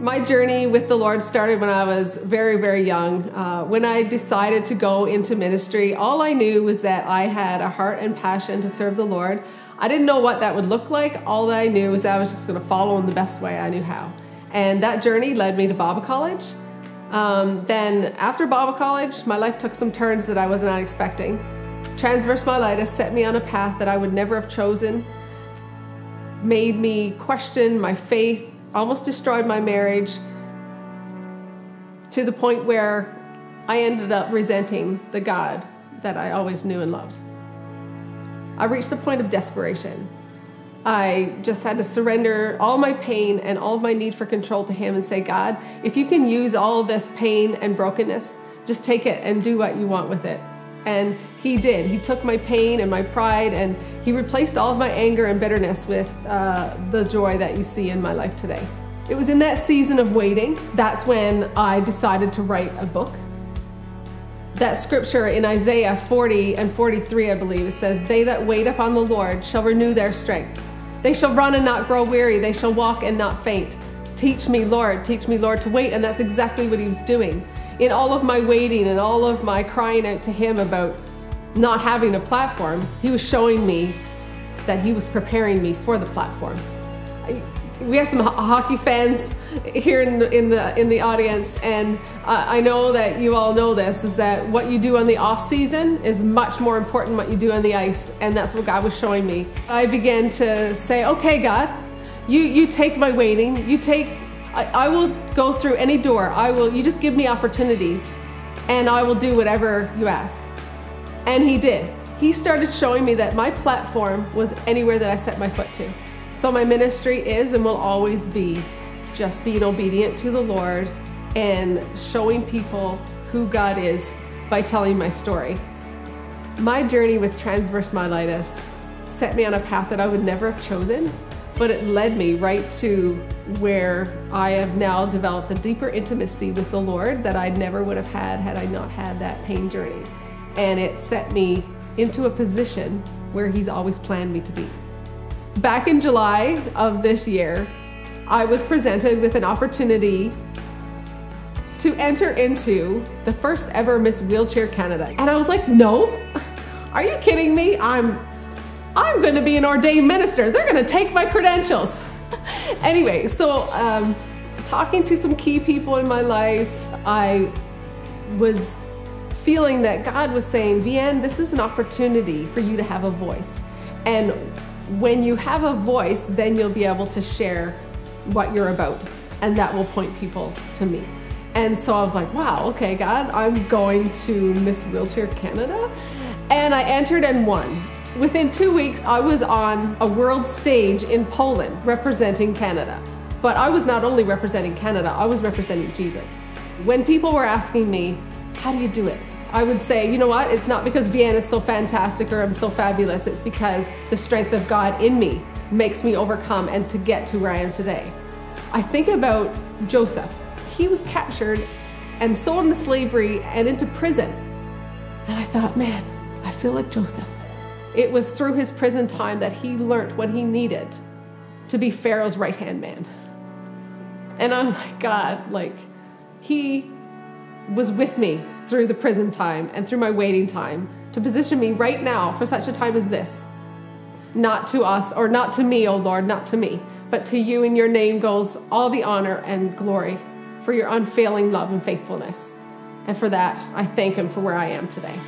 My journey with the Lord started when I was very, very young. When I decided to go into ministry, all I knew was that I had a heart and passion to serve the Lord. I didn't know what that would look like. All that I knew was that I was just going to follow Him the best way I knew how. And that journey led me to Bible college. Then after Bible college, my life took some turns that I was not expecting. Transverse myelitis set me on a path that I would never have chosen, made me question my faith, almost destroyed my marriage, to the point where I ended up resenting the God that I always knew and loved. I reached a point of desperation. I just had to surrender all my pain and all of my need for control to Him and say, God, if you can use all of this pain and brokenness, just take it and do what you want with it. And He did. He took my pain and my pride, and He replaced all of my anger and bitterness with the joy that you see in my life today. It was in that season of waiting, that's when I decided to write a book. That scripture in Isaiah 40 and 43, I believe, it says, "They that wait upon the Lord shall renew their strength. They shall run and not grow weary. They shall walk and not faint. Teach me, Lord, to wait." And that's exactly what He was doing. In all of my waiting and all of my crying out to Him about not having a platform, He was showing me that He was preparing me for the platform. We have some hockey fans here in the audience, and I know that you all know this, is that what you do on the off season is much more important than what you do on the ice, and that's what God was showing me. I began to say, okay, God, you take my waiting, I will go through any door. You just give me opportunities, and I will do whatever you ask. And He did. He started showing me that my platform was anywhere that I set my foot to. So my ministry is and will always be just being obedient to the Lord and showing people who God is by telling my story. My journey with transverse myelitis set me on a path that I would never have chosen, but it led me right to where I have now developed a deeper intimacy with the Lord that I never would have had I not had that pain journey. And it set me into a position where He's always planned me to be. Back in July of this year, I was presented with an opportunity to enter into the first ever Miss Wheelchair Canada. And I was like, no, are you kidding me? I'm going to be an ordained minister. They're going to take my credentials. Anyway, so talking to some key people in my life, I was feeling that God was saying, Vahen, this is an opportunity for you to have a voice. And when you have a voice, then you'll be able to share what you're about, and that will point people to me. And so I was like, wow, okay, God, I'm going to Miss Wheelchair Canada. And I entered and won. Within 2 weeks, I was on a world stage in Poland representing Canada. But I was not only representing Canada, I was representing Jesus. When people were asking me, how do you do it? I would say, you know what? It's not because Vahen is so fantastic or I'm so fabulous. It's because the strength of God in me makes me overcome and to get to where I am today. I think about Joseph. He was captured and sold into slavery and into prison. And I thought, man, I feel like Joseph. It was through his prison time that he learned what he needed to be Pharaoh's right-hand man. And I'm like, God, like, He was with me through the prison time and through my waiting time to position me right now for such a time as this. Not to us, or not to me, oh Lord, not to me, but to you. In your name goes all the honor and glory for your unfailing love and faithfulness. And for that, I thank Him for where I am today.